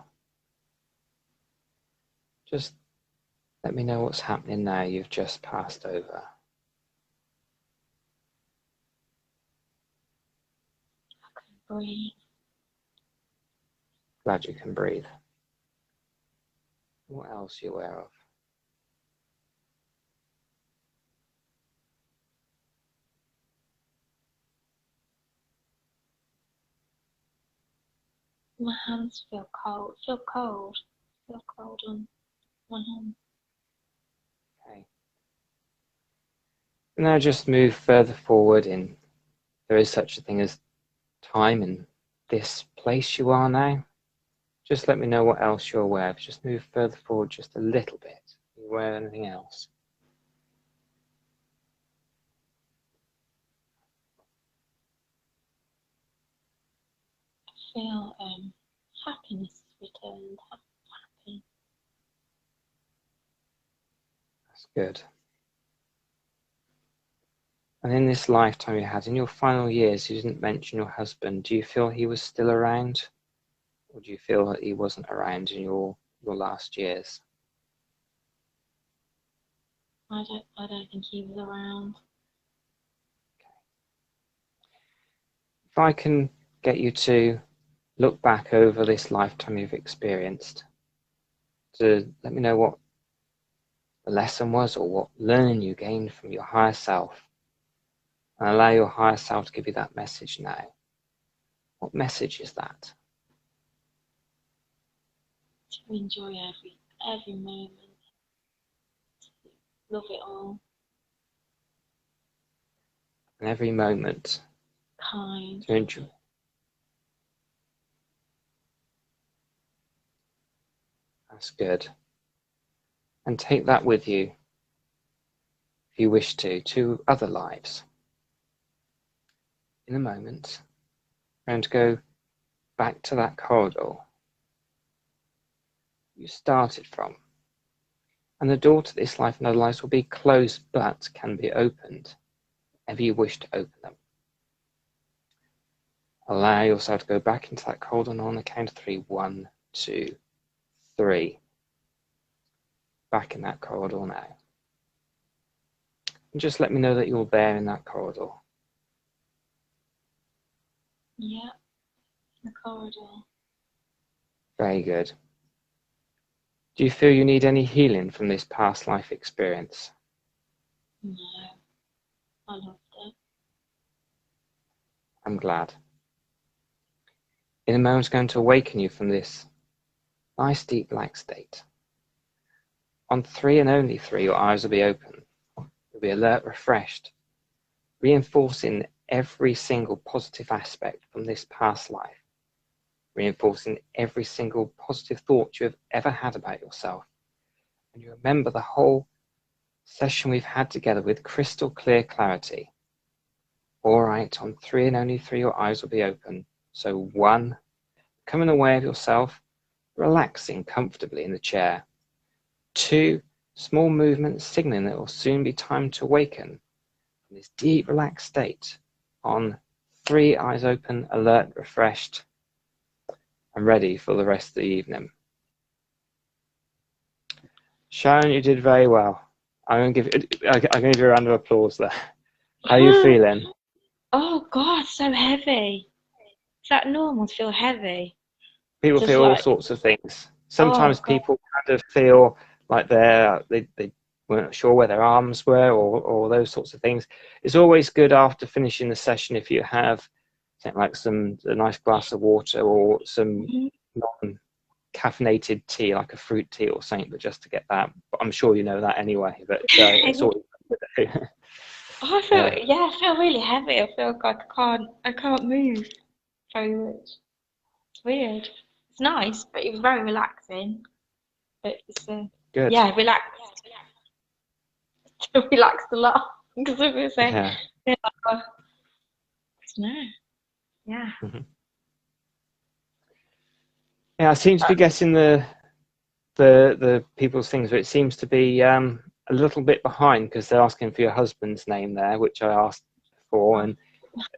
Just let me know what's happening now. You've just passed over. I can breathe. Glad you can breathe. What else are you aware of? My hands feel cold. Feel cold on one hand. Okay. Now just move further forward in. There is such a thing as time in this place you are now. Just let me know what else you're aware of. Just move further forward just a little bit. Are you aware of anything else? I feel happiness returned. Happy. That's good. And in this lifetime you had, in your final years, you didn't mention your husband. Do you feel he was still around? Or do you feel that he wasn't around in your last years? I don't think he was around. If I can get you to look back over this lifetime you've experienced, to let me know what the lesson was or what learning you gained from your higher self, and allow your higher self to give you that message now. What message is that? To enjoy every moment. To love it all. And every moment Kind. to enjoy. That's good. And take that with you, if you wish to other lives. In a moment, we're going to go back to that corridor you started from. And the door to this life and other lives will be closed, but can be opened, whenever you wish to open them. Allow yourself to go back into that corridor on the count of 3. 1, 2, 3. Back in that corridor now. And just let me know that you're there in that corridor. Yeah. In the corridor. Very good. Do you feel you need any healing from this past life experience? No. I loved it. I'm glad. In a moment, I'm going to awaken you from this nice deep black state. On 3 and only 3, your eyes will be open. You'll be alert, refreshed, reinforcing every single positive aspect from this past life, reinforcing every single positive thought you have ever had about yourself. And you remember the whole session we've had together with crystal clear clarity. All right, on 3 and only 3, your eyes will be open. So 1, becoming aware of yourself, relaxing comfortably in the chair. 2, small movements signaling that it will soon be time to awaken from this deep relaxed state. On 3, eyes open, alert, refreshed, and ready for the rest of the evening. Sharon, you did very well. I'm gonna give you a round of applause there. How are you feeling? Oh God, so heavy. Is that normal to feel heavy? People Just feel all like, sorts of things. oh Sometimes God. people kind of feel like they weren't sure where their arms were, or those sorts of things. It's always good after finishing the session if you have something like a nice glass of water or some Mhm. non-caffeinated tea, like a fruit tea or something, but just to get that. But I'm sure you know that anyway. But it's always good to do. Oh, Yeah. I feel really heavy. I feel like I can't move very much. It's weird. It's nice, but it was very relaxing. It's Good. yeah, relaxed. Relaxed a lot because it was Yeah. yeah, like, no, yeah. Mhm. Yeah, I seem to be getting the people's things, but it seems to be a little bit behind because they're asking for your husband's name there, which I asked for. And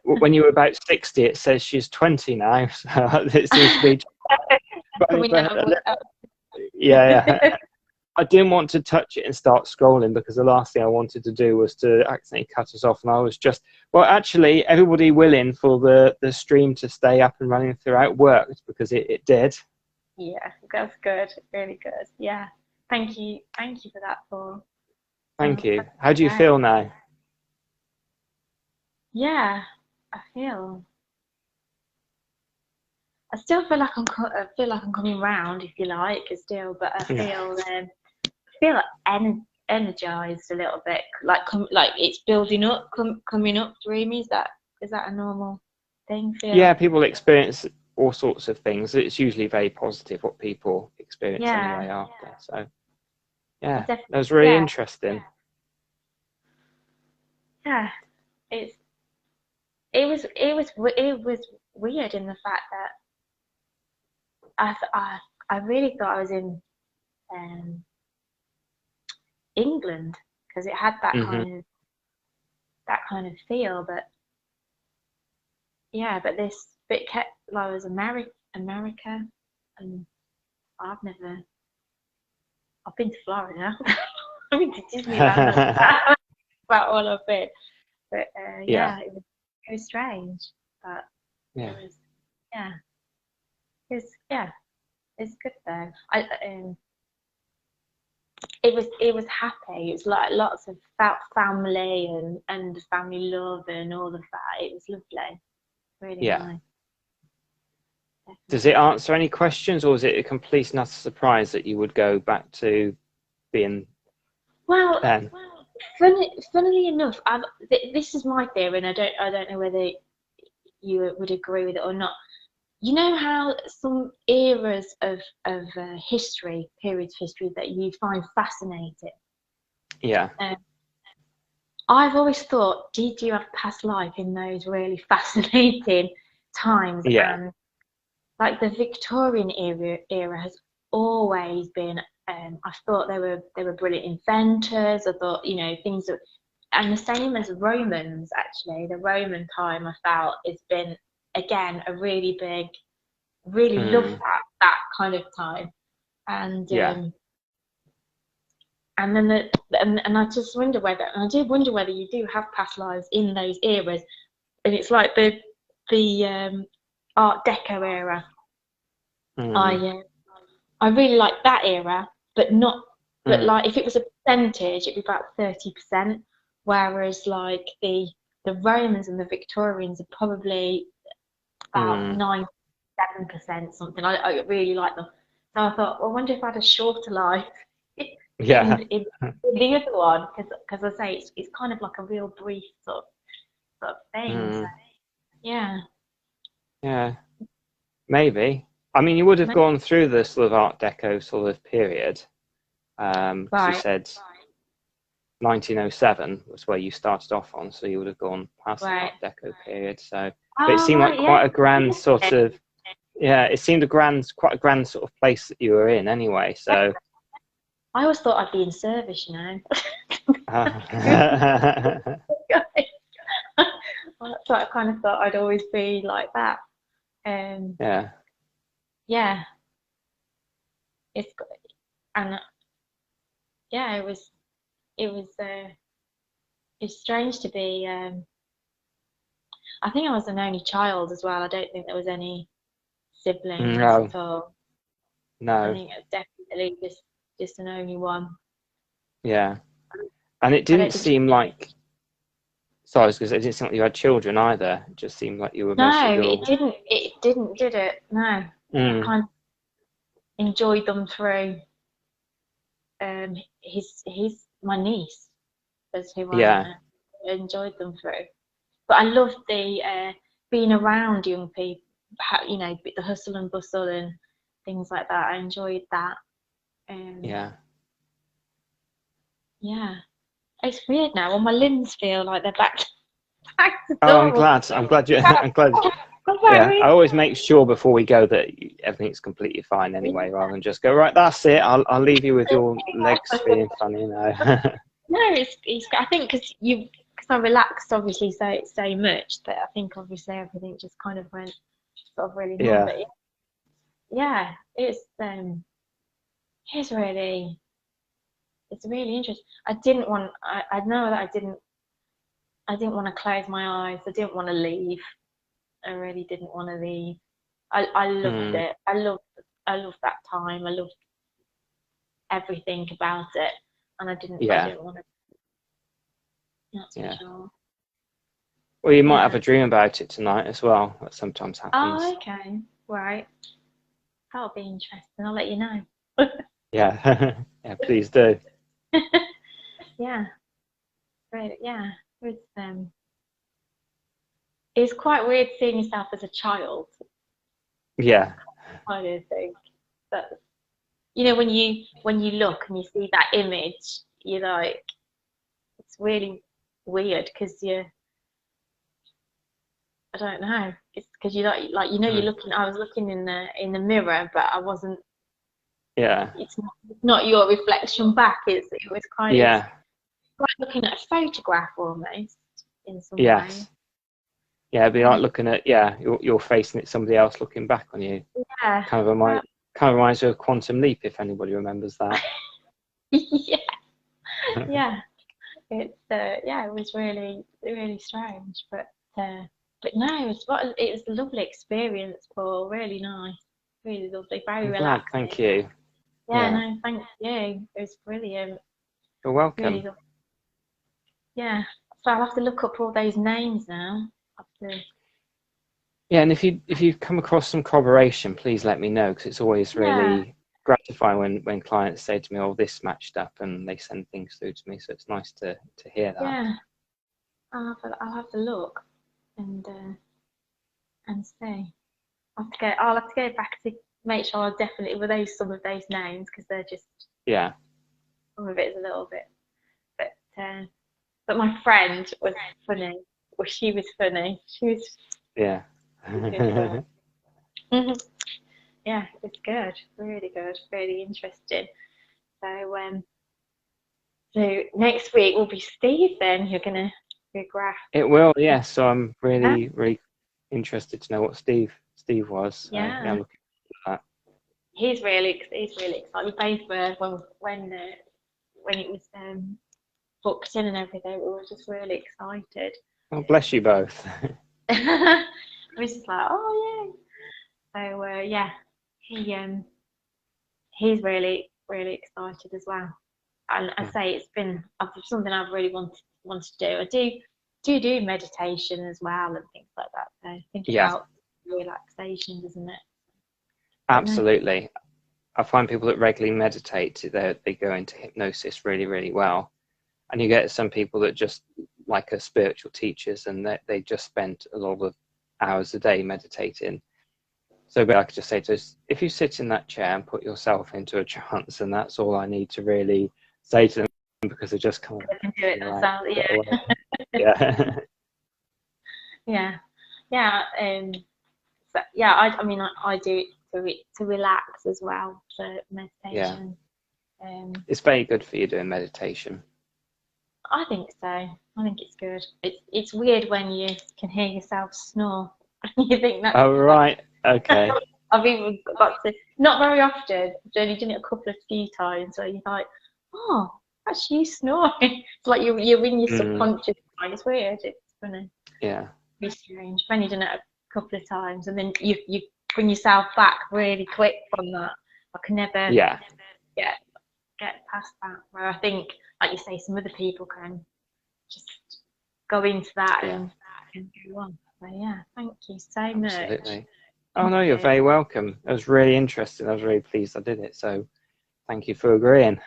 when you were about 60, it says she's 20 now. So it seems to be running Coming for out a of little, yeah. I didn't want to touch it and start scrolling because the last thing I wanted to do was to accidentally cut us off. And I was just, well, actually, everybody willing for the stream to stay up and running throughout worked because it did. Yeah, that's good, really good. Yeah, thank you for that, Paul. Thank you. That's How do you great. feel now? Yeah, I feel. I still feel like I feel like I'm coming round, if you like, still, but I Yeah. feel energized a little bit, like it's building up, coming up through me. Is that a normal thing? Yeah, Feel? people experience all sorts of things. It's usually very positive what people experience Yeah, anyway after. So I yeah, that definitely. was really Yeah, interesting. yeah. It's it was weird in the fact that I really thought I was in um, England because it had Hmm. that kind of feel, but yeah, but this bit kept like it was America, and I've never. I've been to Florida. I've been to Disneyland. That's about all I've been. But Yeah, yeah, it was strange, but it yeah, was yeah, yeah, it's good though. It was happy. It was like lots of family and family love and all of that. It was lovely, really yeah. nice, Does it definitely. answer any questions, or is it a complete and utter surprise that you would go back to being Well, then? funnily enough, this is my theory, and I don't know whether you would agree with it or not. You know how some eras of history, periods of history that you find fascinating. Yeah, Um, I've always thought, did you have past life in those really fascinating times? yeah. And like the Victorian era has always been. I thought they were brilliant inventors. I thought things that, and the same as Romans actually. The Roman time I felt has been again a really big. Really love Mm, that kind of time, and yeah. and then and I just wonder whether, and I do wonder whether you do have past lives in those eras, and it's like the Art Deco era. I Mm, I really like that era, but not but mm, like if it was a percentage, it'd be about 30%, whereas like the Romans and the Victorians are probably about mm. 97% something. I really like them. So I thought, well, I wonder if I had a shorter life Yeah. in the other one, because I say it's kind of like a real brief sort of thing. So Mm, yeah, yeah. Maybe. I mean, you would have gone through the sort of Art Deco sort of period, because you right, said 1907 was where you started off on, so you would have gone past the right. Art Deco period. So, but it Oh seemed like right, yeah. quite a grand sort of, yeah, it seemed quite a grand sort of place that you were in anyway. So, I always thought I'd be in service, uh, So I kind of thought I'd always be like that. Um, yeah, yeah, it's and yeah, it was it's strange to be. I think I was an only child as well. I don't think there was any siblings No, at all. I no, think it was definitely just an only one. yeah. And it I don't didn't think. seem like, sorry, I was gonna say, it didn't seem like you had children either. It just seemed like you were mostly No, girls. It didn't, did it? No, I Mm, kind of enjoyed them through. He's my niece. That's who I yeah, enjoyed them through. But I loved the being around young people. You know, the hustle and bustle and things like that. I enjoyed that. yeah. Yeah, it's weird now. All my limbs feel like they're back to Oh, I'm normal. glad. I'm glad you. I'm glad. Yeah, I always make sure before we go that everything's completely fine anyway, rather than just go, right, that's it. I'll leave you with your legs feeling funny now. No, it's. I think because I relaxed obviously so much that I think obviously everything just kind of went sort of really numb. Yeah, But yeah, it's really interesting. I know that I didn't want to close my eyes. I didn't want to leave. I really didn't want to leave. I loved mm, it. I loved that time. I loved everything about it, and I yeah, didn't want to. That's for yeah. sure. Well, you might have Yeah. a dream about it tonight as well. That sometimes Oh, happens. okay. Right. That'll be interesting. I'll let you know. Yeah, yeah. Please do. Yeah. Great. Yeah. It's quite weird seeing yourself as a child. Yeah, I do think that when you look and you see that image, you're like it's really weird because I don't know. It's because you're like you're mm, looking. I was looking in the mirror, but I wasn't. yeah, It's not your reflection back. It's yeah, like looking at a photograph almost in some way. yes. Yeah, it'd be And like looking at, you're facing it, somebody else looking back on you. yeah, Kind of well, reminds you of Quantum Leap, if anybody remembers that. yeah, yeah. It's yeah, it was really strange, but no, it was a lovely experience, Paul. Really nice, really lovely, very I'm glad, relaxing. thank you. Yeah, Yeah, no, thank you. It was brilliant, you're really welcome. lovely. Yeah, so I'll have to look up all those names now. I'll have to, Yeah, and if you come across some corroboration, please let me know, because it's always yeah, really gratifying when clients say to me, "Oh, this matched up," and they send things through to me. So it's nice to hear that. yeah. I'll have to look and see. I'll have to go back to make sure I definitely were those some of those names because they're just Yeah, some of it is a little bit. But my friend was funny. Well, she was funny. yeah, She was yeah, it's good, really interesting. So so next week will be Steve. Then you're gonna regraph. it will. Yeah, so I'm Yeah, really interested to know what Steve was. So yeah, yeah. I'm looking at that. He's really excited. We both were when it was booked in and everything. We were just really excited. Oh, bless you both. I was just like, oh yeah. So yeah, he's really excited as well. And I say it's been something I've really wanted to do. I do meditation as well and things like that. So I think it Yeah, helps relaxation, doesn't it? But no, absolutely. I find people that regularly meditate, they go into hypnosis really well. And you get some people that just like are spiritual teachers, and they just spend a lot of hours a day meditating. So but I could just say to us, if you sit in that chair and put yourself into a trance, and that's all I need to really say to them, because they just kind of I can do it like, themselves. get Yeah, away. Yeah. yeah, yeah. So yeah, I mean, I do it to relax as well. So Yeah, meditation. Um, it's very good for you doing meditation. I think so. I think it's good. It's weird when you can hear yourself snore. You think that's Oh, right, okay. I've even got to not very often. I've only done it a few times where you're like, oh, That's you snoring. It's like you're in your subconscious mind. It's weird. It's funny. Yeah. Be strange. I've only done it a couple of times, and then you bring yourself back really quick from that. I can never get past that. Where I think, like you say, some other people can just go into that and go on. So yeah, thank you so much. Absolutely. Oh no, you're very welcome. It was really interesting. I was really pleased I did it. So thank you for agreeing.